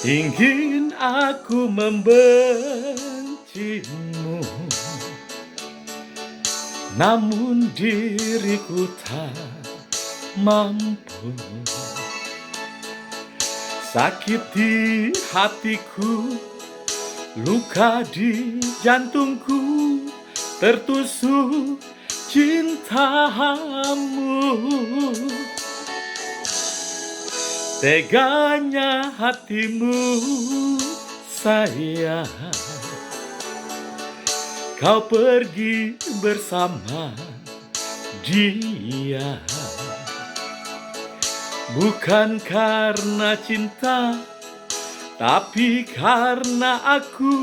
Ingin aku membencimu, namun diriku tak mampu. Sakit di hatiku, luka di jantungku, tertusuk cintamu. Teganya hatimu sayang, kau pergi bersama dia. Bukan karena cinta, tapi karena aku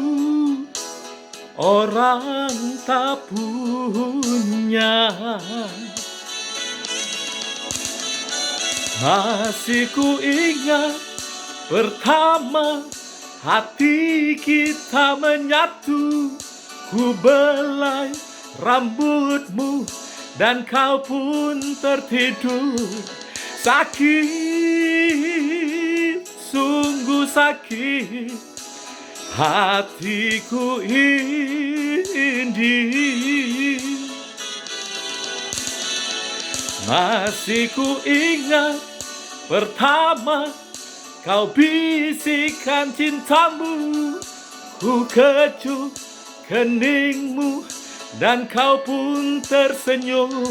orang tak punya. Masih ku ingat pertama hati kita menyatu. Ku belai rambutmu dan kau pun tertidur. Sakit, sungguh sakit hatiku ini. Masih ku ingat pertama kau bisikan cintamu. Ku kecup keningmu dan kau pun tersenyum.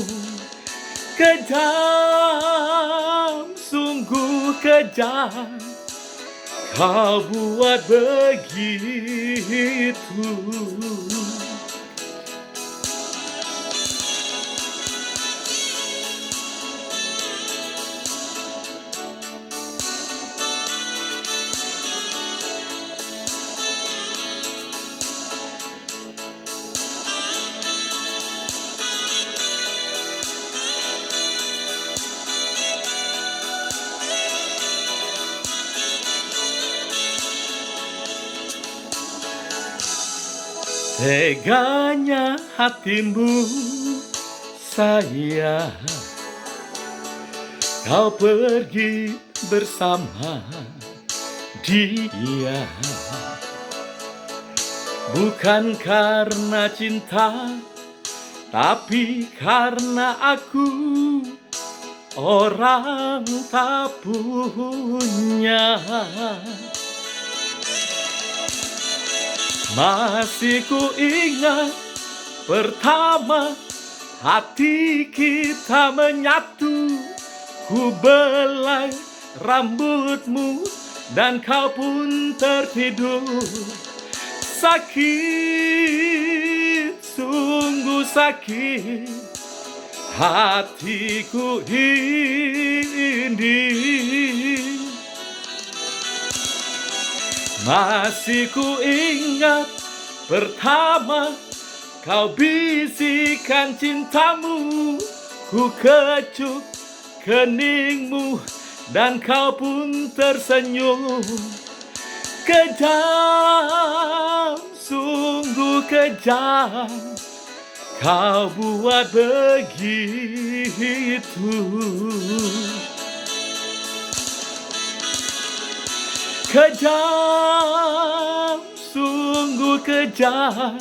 Kejam, sungguh kejam, kau buat begitu. Teganya hatimu sayang, kau pergi bersama dia. Bukan karena cinta, tapi karena aku orang tak punya. Masih ku ingat pertama hati kita menyatu. Ku belai rambutmu dan kau pun tertidur. Sakit, sungguh sakit hatiku ini. Masih ku ingat pertama kau bisikan cintamu. Ku kecup keningmu dan kau pun tersenyum. Kejam, sungguh kejam, kau buat begitu. Kejam, sungguh kejam,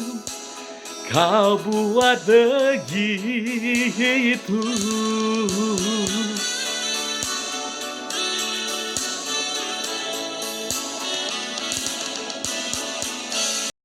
kau buat begitu.